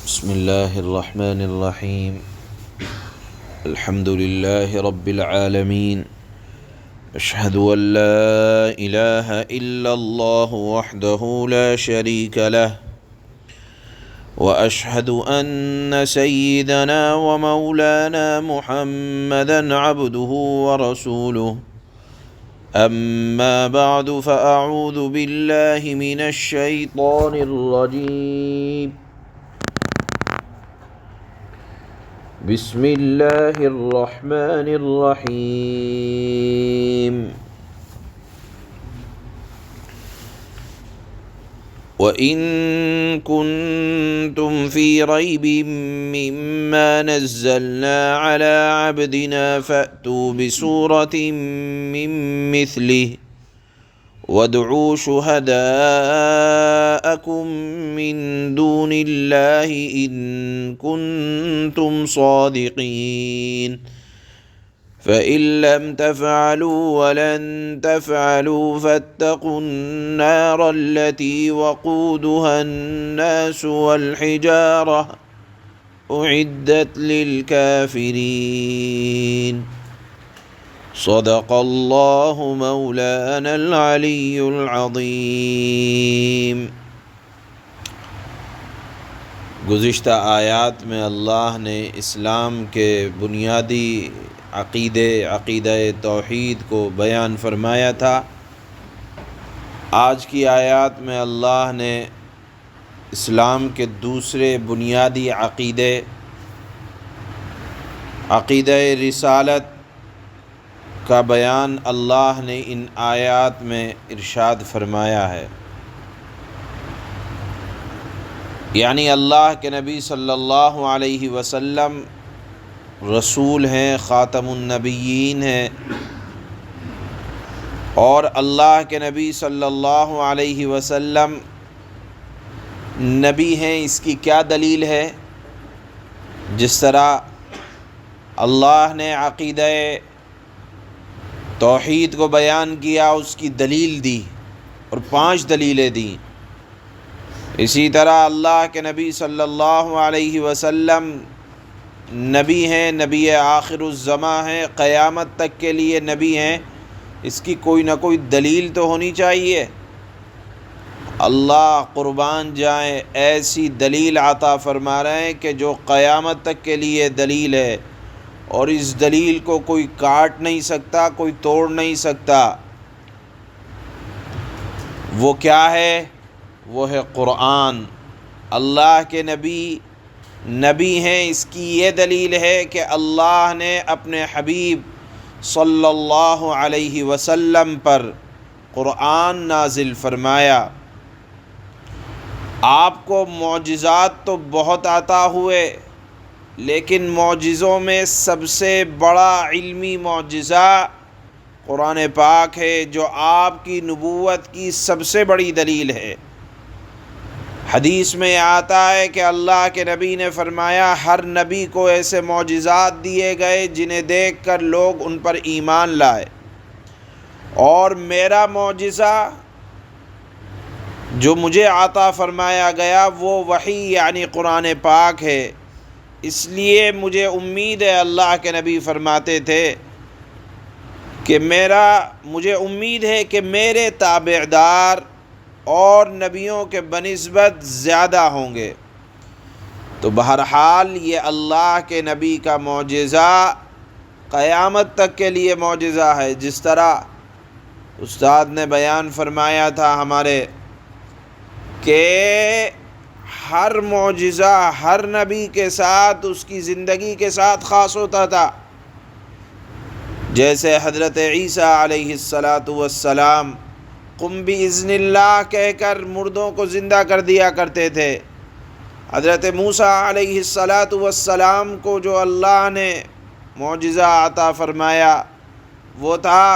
بسم اللہ الرحمن الرحیم الحمد للہ رب العالمین اشہد ان لا الہ الا اللہ وحدہ لا شریک لہ واشہد ان سیدنا ومولانا محمدا عبدہ ورسولہ اما بعد فاعوذ باللہ من الشیطان الرجیم بسم اللہ الرحمن الرحیم وَإِن كُنتُمْ فِي رَيْبٍ مِّمَّا نَزَّلْنَا عَلَىٰ عَبْدِنَا فَأْتُوا بِسُورَةٍ مِّن مِّثْلِهِ وَادْعُوا شُهَدَاءَكُم مِّن دُونِ اللَّهِ إِن كُنتُمْ صَادِقِينَ فَإِن لَّمْ تَفْعَلُوا وَلَن تَفْعَلُوا فَاتَّقُوا النَّارَ الَّتِي وَقُودُهَا النَّاسُ وَالْحِجَارَةُ أُعِدَّتْ لِلْكَافِرِينَ صدق اللہ مولانا العلی العظیم۔ گزشتہ آیات میں اللہ نے اسلام کے بنیادی عقیدہ توحید کو بیان فرمایا تھا۔ آج کی آیات میں اللہ نے اسلام کے دوسرے بنیادی عقیدہ رسالت کا بیان اللہ نے ان آیات میں ارشاد فرمایا ہے۔ یعنی اللہ کے نبی صلی اللہ علیہ وسلم رسول ہیں، خاتم النبیین ہیں، اور اللہ کے نبی صلی اللہ علیہ وسلم نبی ہیں۔ اس کی کیا دلیل ہے؟ جس طرح اللہ نے عقیدہ توحید کو بیان کیا، اس کی دلیل دی اور 5 دلیلیں دیں، اسی طرح اللہ کے نبی صلی اللہ علیہ وسلم نبی ہیں، نبی آخر الزماں ہیں، قیامت تک کے لیے نبی ہیں۔ اس کی کوئی نہ کوئی دلیل تو ہونی چاہیے۔ اللہ قربان جائیں ایسی دلیل عطا فرما رہے ہیں کہ جو قیامت تک کے لیے دلیل ہے، اور اس دلیل کو کوئی کاٹ نہیں سکتا، کوئی توڑ نہیں سکتا۔ وہ کیا ہے؟ وہ ہے قرآن۔ اللہ کے نبی ہیں، اس کی یہ دلیل ہے کہ اللہ نے اپنے حبیب صلی اللہ علیہ وسلم پر قرآن نازل فرمایا۔ آپ کو معجزات تو بہت عطا ہوئے، لیکن معجزوں میں سب سے بڑا علمی معجزہ قرآن پاک ہے، جو آپ کی نبوت کی سب سے بڑی دلیل ہے۔ حدیث میں آتا ہے کہ اللہ کے نبی نے فرمایا، ہر نبی کو ایسے معجزات دیے گئے جنہیں دیکھ کر لوگ ان پر ایمان لائے، اور میرا معجزہ جو مجھے عطا فرمایا گیا وہ وحی یعنی قرآن پاک ہے۔ اس لیے مجھے امید ہے، اللہ کے نبی فرماتے تھے کہ مجھے امید ہے کہ میرے تابعدار اور نبیوں کے بنسبت زیادہ ہوں گے۔ تو بہرحال یہ اللہ کے نبی کا معجزہ قیامت تک کے لیے معجزہ ہے۔ جس طرح استاد نے بیان فرمایا تھا ہمارے کہ ہر معجزہ ہر نبی کے ساتھ، اس کی زندگی کے ساتھ خاص ہوتا تھا۔ جیسے حضرت عیسیٰ علیہ السلام قم بِإِذْنِ اللہ کہہ کر مردوں کو زندہ کر دیا کرتے تھے۔ حضرت موسیٰ علیہ السلام کو جو اللہ نے معجزہ عطا فرمایا وہ تھا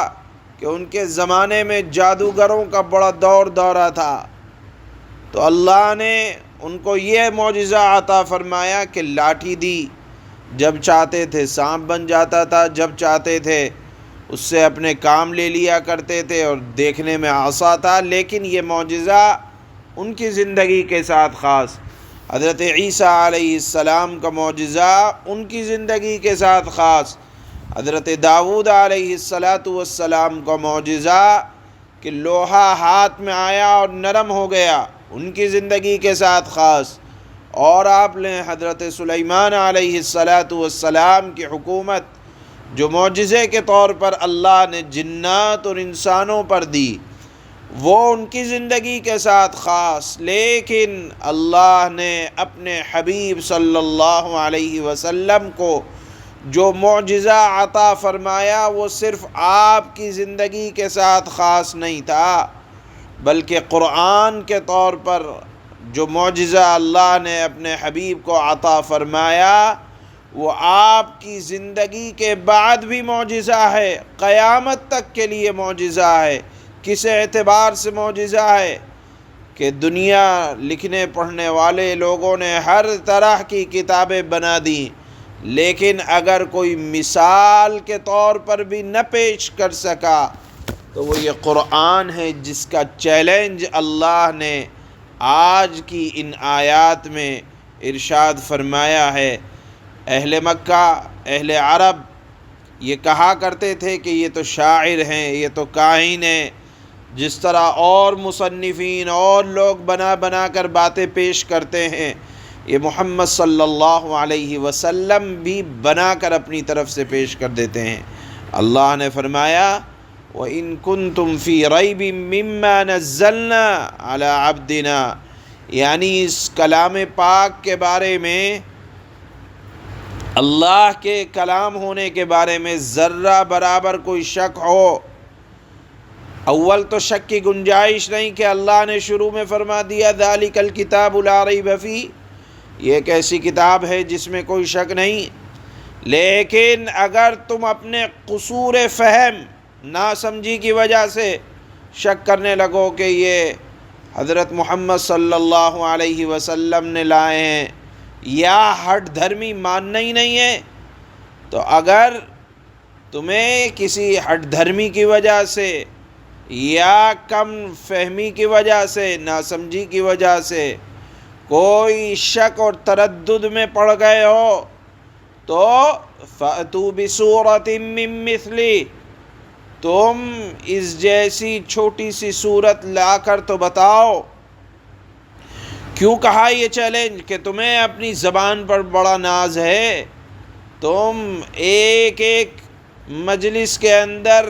کہ ان کے زمانے میں جادوگروں کا بڑا دورہ تھا، تو اللہ نے ان کو یہ معجزہ عطا فرمایا کہ لاٹھی دی، جب چاہتے تھے سانپ بن جاتا تھا، جب چاہتے تھے اس سے اپنے کام لے لیا کرتے تھے، اور دیکھنے میں عصا تھا، لیکن یہ معجزہ ان کی زندگی کے ساتھ خاص۔ حضرت عیسیٰ علیہ السلام کا معجزہ ان کی زندگی کے ساتھ خاص، حضرت داؤد علیہ السلام کا معجزہ کہ لوہا ہاتھ میں آیا اور نرم ہو گیا، ان کی زندگی کے ساتھ خاص۔ اور آپ لیں حضرت سلیمان علیہ السلام کی حکومت جو معجزے کے طور پر اللہ نے جنات اور انسانوں پر دی، وہ ان کی زندگی کے ساتھ خاص۔ لیکن اللہ نے اپنے حبیب صلی اللہ علیہ وسلم کو جو معجزہ عطا فرمایا وہ صرف آپ کی زندگی کے ساتھ خاص نہیں تھا، بلکہ قرآن کے طور پر جو معجزہ اللہ نے اپنے حبیب کو عطا فرمایا وہ آپ کی زندگی کے بعد بھی معجزہ ہے، قیامت تک کے لیے معجزہ ہے۔ کس اعتبار سے معجزہ ہے کہ دنیا لکھنے پڑھنے والے لوگوں نے ہر طرح کی کتابیں بنا دیں، لیکن اگر کوئی مثال کے طور پر بھی نہ پیش کر سکا تو وہ یہ قرآن ہے، جس کا چیلنج اللہ نے آج کی ان آیات میں ارشاد فرمایا ہے۔ اہل مکہ، اہل عرب یہ کہا کرتے تھے کہ یہ تو شاعر ہیں، یہ تو کاہن ہیں، جس طرح اور مصنفین اور لوگ بنا بنا کر باتیں پیش کرتے ہیں، یہ محمد صلی اللہ علیہ وسلم بھی بنا کر اپنی طرف سے پیش کر دیتے ہیں۔ اللہ نے فرمایا وَإِن كُنتُمْ فِي رَيْبٍ مِّمَّا نَزَّلْنَا عَلَىٰ عَبْدِنَا، یعنی اس کلام پاک کے بارے میں، اللہ کے کلام ہونے کے بارے میں ذرہ برابر کوئی شک ہو، اول تو شک کی گنجائش نہیں کہ اللہ نے شروع میں فرما دیا ذَلِكَ الْكِتَابُ لَا رَيْبَ فِيهِ، یہ ایک ایسی کتاب ہے جس میں کوئی شک نہیں۔ لیکن اگر تم اپنے قصور فہم، ناسمجھی کی وجہ سے شک کرنے لگو کہ یہ حضرت محمد صلی اللہ علیہ وسلم نے لائے ہیں، یا ہٹ دھرمی ماننا ہی نہیں ہے، تو اگر تمہیں کسی ہٹ دھرمی کی وجہ سے یا کم فہمی کی وجہ سے، ناسمجھی کی وجہ سے کوئی شک اور تردد میں پڑ گئے ہو تو فَأْتُوا بِسُورَةٍ مِّن مِّثْلِهِ، تم اس جیسی چھوٹی سی صورت لا کر تو بتاؤ۔ کیوں کہا یہ چیلنج؟ کہ تمہیں اپنی زبان پر بڑا ناز ہے، تم ایک ایک مجلس کے اندر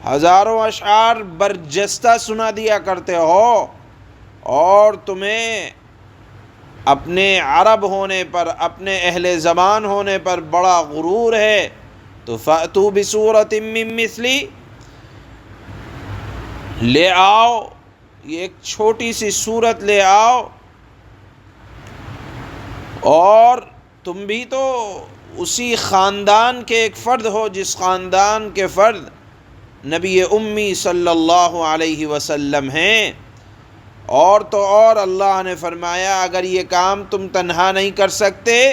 ہزاروں اشعار برجستہ سنا دیا کرتے ہو، اور تمہیں اپنے عرب ہونے پر، اپنے اہل زبان ہونے پر بڑا غرور ہے، تو فَأْتُوا بِسُورَةٍ مِّن مِّثْلِهِ، لے آؤ یہ ایک چھوٹی سی صورت لے آؤ، اور تم بھی تو اسی خاندان کے ایک فرد ہو جس خاندان کے فرد نبی امی صلی اللہ علیہ وسلم ہیں۔ اور تو اور اللہ نے فرمایا اگر یہ کام تم تنہا نہیں کر سکتے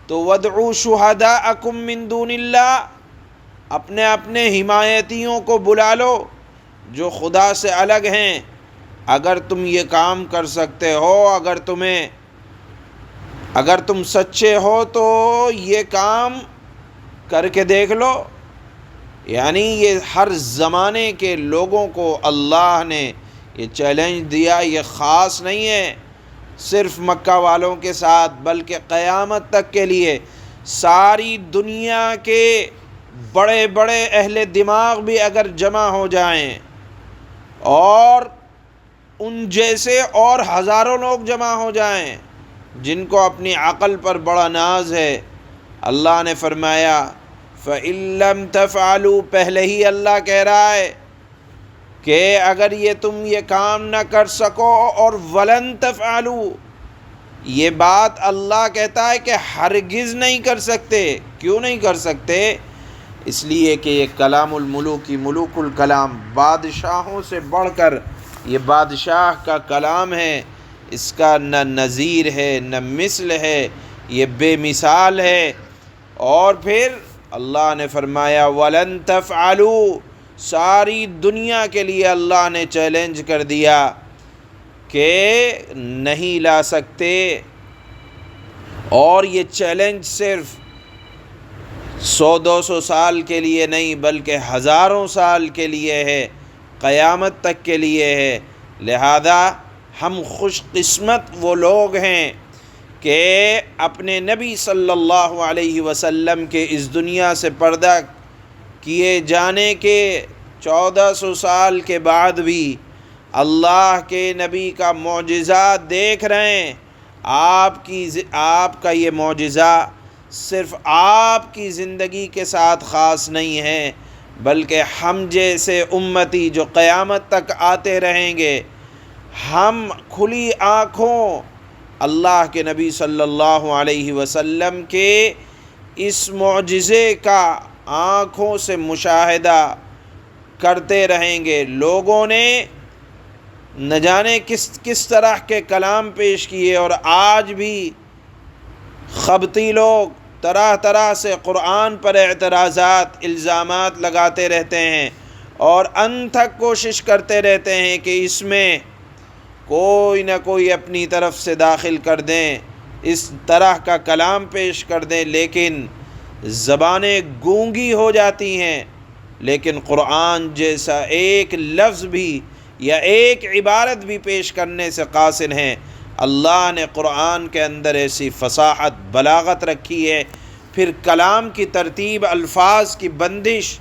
تو وَادْعُوا شُهَدَاءَكُم مِّن دُونِ اللَّهِ، اپنے اپنے حمایتیوں کو بلا لو جو خدا سے الگ ہیں۔ اگر تم یہ کام کر سکتے ہو، اگر تم سچے ہو تو یہ کام کر کے دیکھ لو۔ یعنی یہ ہر زمانے کے لوگوں کو اللہ نے یہ چیلنج دیا، یہ خاص نہیں ہے صرف مکہ والوں کے ساتھ، بلکہ قیامت تک کے لیے ساری دنیا کے بڑے بڑے اہل دماغ بھی اگر جمع ہو جائیں اور ان جیسے اور ہزاروں لوگ جمع ہو جائیں جن کو اپنی عقل پر بڑا ناز ہے، اللہ نے فرمایا فَإِن لَّمْ تَفْعَلُوا، پہلے ہی اللہ کہہ رہا ہے کہ اگر یہ تم یہ کام نہ کر سکو، اور وَلَن تَفْعَلُوا، یہ بات اللہ کہتا ہے کہ ہرگز نہیں کر سکتے۔ کیوں نہیں کر سکتے؟ اس لیے کہ یہ کلام الملوک کی ملوک الکلام، بادشاہوں سے بڑھ کر یہ بادشاہ کا کلام ہے، اس کا نہ نظیر ہے نہ مثل ہے، یہ بے مثال ہے۔ اور پھر اللہ نے فرمایا وَلَن تَفْعَلُوا، ساری دنیا کے لیے اللہ نے چیلنج کر دیا کہ نہیں لا سکتے، اور یہ چیلنج صرف 100-200 سال کے لیے نہیں بلکہ ہزاروں سال کے لیے ہے، قیامت تک کے لیے ہے۔ لہذا ہم خوش قسمت وہ لوگ ہیں کہ اپنے نبی صلی اللہ علیہ وسلم کے اس دنیا سے پردہ کیے جانے کے 1400 سال کے بعد بھی اللہ کے نبی کا معجزہ دیکھ رہے ہیں۔ آپ کا یہ معجزہ صرف آپ کی زندگی کے ساتھ خاص نہیں ہے، بلکہ ہم جیسے امتی جو قیامت تک آتے رہیں گے، ہم کھلی آنکھوں اللہ کے نبی صلی اللہ علیہ وسلم کے اس معجزے کا آنکھوں سے مشاہدہ کرتے رہیں گے۔ لوگوں نے نہ جانے کس طرح کے کلام پیش کیے، اور آج بھی خبطی لوگ طرح طرح سے قرآن پر اعتراضات، الزامات لگاتے رہتے ہیں، اور انتھک کوشش کرتے رہتے ہیں کہ اس میں کوئی نہ کوئی اپنی طرف سے داخل کر دیں، اس طرح کا کلام پیش کر دیں، لیکن زبانیں گونگی ہو جاتی ہیں، لیکن قرآن جیسا ایک لفظ بھی یا ایک عبارت بھی پیش کرنے سے قاصر ہیں۔ اللہ نے قرآن کے اندر ایسی فصاحت، بلاغت رکھی ہے، پھر کلام کی ترتیب، الفاظ کی بندش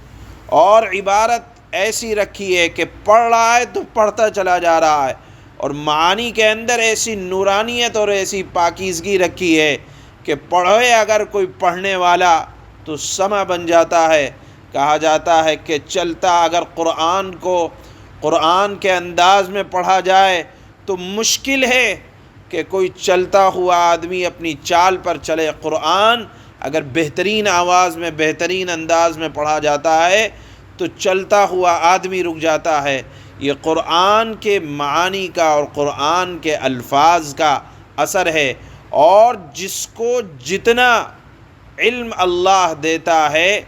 اور عبارت ایسی رکھی ہے کہ پڑھ رہا ہے تو پڑھتا چلا جا رہا ہے، اور معانی کے اندر ایسی نورانیت اور ایسی پاکیزگی رکھی ہے کہ پڑھے اگر کوئی پڑھنے والا تو سما بن جاتا ہے۔ کہا جاتا ہے کہ چلتا اگر قرآن کو قرآن کے انداز میں پڑھا جائے تو مشکل ہے کہ کوئی چلتا ہوا آدمی اپنی چال پر چلے۔ قرآن اگر بہترین آواز میں، بہترین انداز میں پڑھا جاتا ہے تو چلتا ہوا آدمی رک جاتا ہے۔ یہ قرآن کے معانی کا اور قرآن کے الفاظ کا اثر ہے، اور جس کو جتنا علم اللہ دیتا ہے،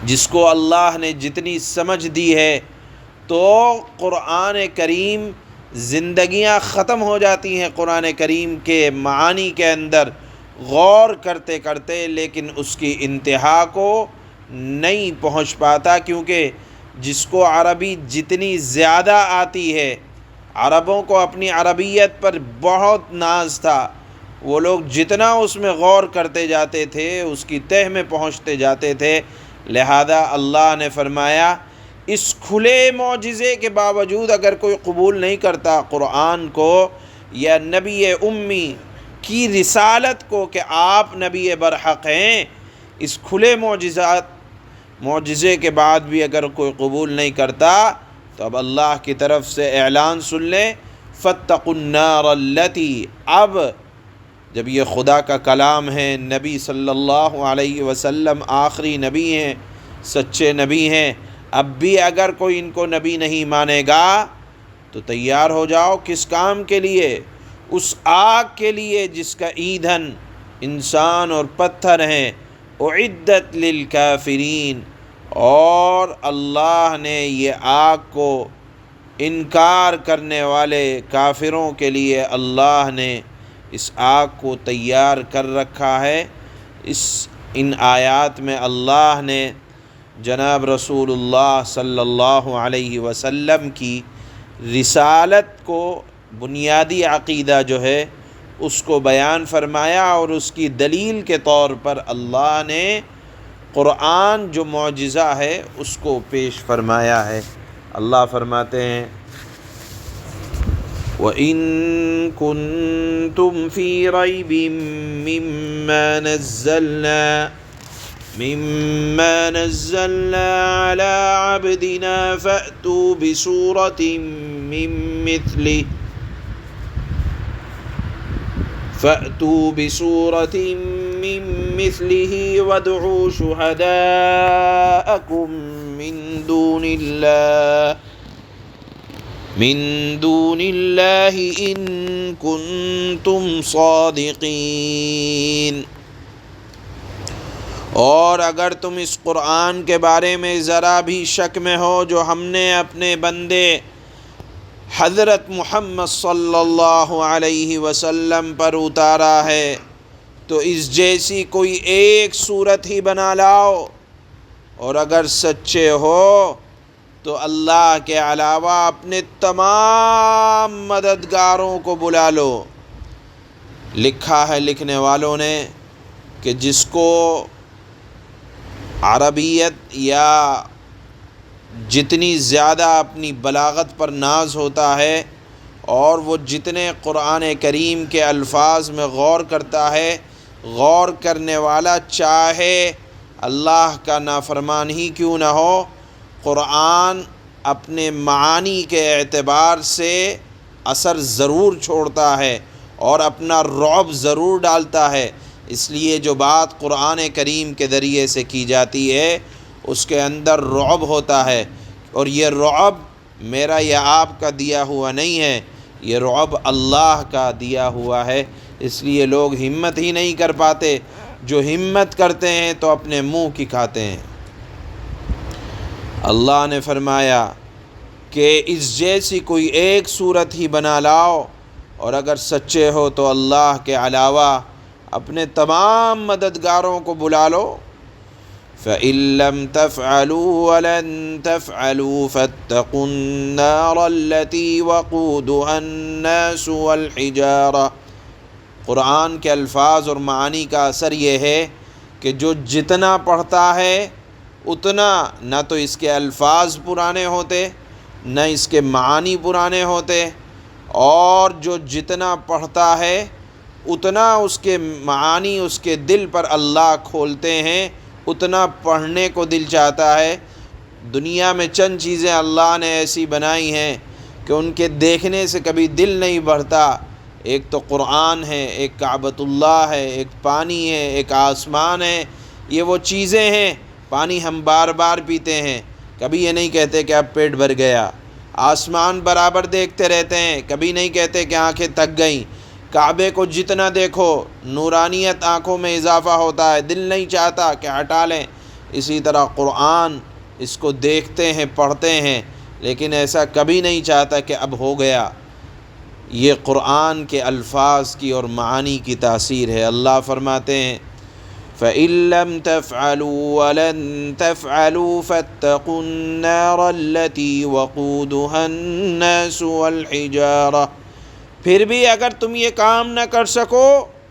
جس کو اللہ نے جتنی سمجھ دی ہے، تو قرآن کریم زندگیاں ختم ہو جاتی ہیں قرآن کریم کے معانی کے اندر غور کرتے کرتے، لیکن اس کی انتہا کو نہیں پہنچ پاتا، کیونکہ جس کو عربی جتنی زیادہ آتی ہے، عربوں کو اپنی عربیت پر بہت ناز تھا، وہ لوگ جتنا اس میں غور کرتے جاتے تھے اس کی تہ میں پہنچتے جاتے تھے۔ لہذا اللہ نے فرمایا اس کھلے معجزے کے باوجود اگر کوئی قبول نہیں کرتا قرآن کو یا نبی امی کی رسالت کو کہ آپ نبی برحق ہیں، اس کھلے معجزے کے بعد بھی اگر کوئی قبول نہیں کرتا تو اب اللہ کی طرف سے اعلان سن لیں، فاتقوا النار التی۔ اب جب یہ خدا کا کلام ہے، نبی صلی اللہ علیہ وسلم آخری نبی ہیں، سچے نبی ہیں، اب بھی اگر کوئی ان کو نبی نہیں مانے گا تو تیار ہو جاؤ کس کام کے لیے؟ اس آگ کے لیے جس کا ایندھن انسان اور پتھر ہیں، اعدت للکافرین، اور اللہ نے یہ آگ کو انکار کرنے والے کافروں کے لیے اللہ نے اس آگ کو تیار کر رکھا ہے۔ ان آیات میں اللہ نے جناب رسول اللہ صلی اللہ علیہ وسلم کی رسالت کو بنیادی عقیدہ جو ہے اس کو بیان فرمایا، اور اس کی دلیل کے طور پر اللہ نے قرآن جو معجزہ ہے اس کو پیش فرمایا ہے۔ اللہ فرماتے ہیں وَإِن كُنتُمْ فِي رَيْبٍ مما نزلنا على عبدنا فأتوا بسورة من مثله وادعوا شهداءكم من دون الله إن كنتم صادقين۔ اور اگر تم اس قرآن کے بارے میں ذرا بھی شک میں ہو جو ہم نے اپنے بندے حضرت محمد صلی اللہ علیہ وسلم پر اتارا ہے، تو اس جیسی کوئی ایک صورت ہی بنا لاؤ، اور اگر سچے ہو تو اللہ کے علاوہ اپنے تمام مددگاروں کو بلا لو۔ لکھا ہے لکھنے والوں نے کہ جس کو عربیت یا جتنی زیادہ اپنی بلاغت پر ناز ہوتا ہے اور وہ جتنے قرآن کریم کے الفاظ میں غور کرتا ہے، غور کرنے والا چاہے اللہ کا نافرمان ہی کیوں نہ ہو، قرآن اپنے معانی کے اعتبار سے اثر ضرور چھوڑتا ہے اور اپنا رعب ضرور ڈالتا ہے۔ اس لیے جو بات قرآن کریم کے ذریعے سے کی جاتی ہے اس کے اندر رعب ہوتا ہے، اور یہ رعب میرا یا آپ کا دیا ہوا نہیں ہے، یہ رعب اللہ کا دیا ہوا ہے۔ اس لیے لوگ ہمت ہی نہیں کر پاتے، جو ہمت کرتے ہیں تو اپنے منہ کی کھاتے ہیں۔ اللہ نے فرمایا کہ اس جیسی کوئی ایک صورت ہی بنا لاؤ، اور اگر سچے ہو تو اللہ کے علاوہ اپنے تمام مددگاروں کو بلا لو۔ فَإِن لَّمْ تَفْعَلُوا وَلَن تَفْعَلُوا فَاتَّقُوا النَّارَ الَّتِي وَقُودُهَا النَّاسُ وَالْحِجَارَةُ۔ قرآن کے الفاظ اور معانی کا اثر یہ ہے کہ جو جتنا پڑھتا ہے اتنا نہ تو اس کے الفاظ پرانے ہوتے، نہ اس کے معانی پرانے ہوتے، اور جو جتنا پڑھتا ہے اتنا اس کے معانی اس کے دل پر اللہ کھولتے ہیں، اتنا پڑھنے کو دل چاہتا ہے۔ دنیا میں چند چیزیں اللہ نے ایسی بنائی ہیں کہ ان کے دیکھنے سے کبھی دل نہیں بڑھتا۔ ایک تو قرآن ہے، ایک کعبۃ اللہ ہے، ایک پانی ہے، ایک آسمان ہے۔ یہ وہ چیزیں ہیں، پانی ہم بار بار پیتے ہیں، کبھی یہ نہیں کہتے کہ اب پیٹ بھر گیا۔ آسمان برابر دیکھتے رہتے ہیں، کبھی نہیں کہتے کہ آنکھیں تھک گئیں۔ کعبے کو جتنا دیکھو نورانیت آنکھوں میں اضافہ ہوتا ہے، دل نہیں چاہتا کہ ہٹا لیں۔ اسی طرح قرآن، اس کو دیکھتے ہیں، پڑھتے ہیں، لیکن ایسا کبھی نہیں چاہتا کہ اب ہو گیا۔ یہ قرآن کے الفاظ کی اور معانی کی تاثیر ہے۔ اللہ فرماتے ہیں فَإِن لَّمْ تَفْعَلُوا وَلَن تَفْعَلُوا فَاتَّقُوا النَّارَ الَّتِي وَقُودُهَا النَّاسُ وَالْحِجَارَةُ۔ پھر بھی اگر تم یہ کام نہ کر سکو،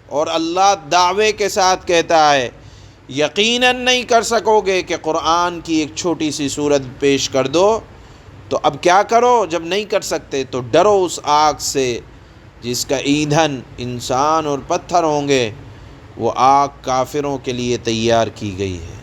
اور اللہ دعوے کے ساتھ کہتا ہے یقیناً نہیں کر سکو گے کہ قرآن کی ایک چھوٹی سی صورت پیش کر دو، تو اب کیا کرو؟ جب نہیں کر سکتے تو ڈرو اس آگ سے جس کا ایندھن انسان اور پتھر ہوں گے۔ وہ آگ کافروں کے لیے تیار کی گئی ہے۔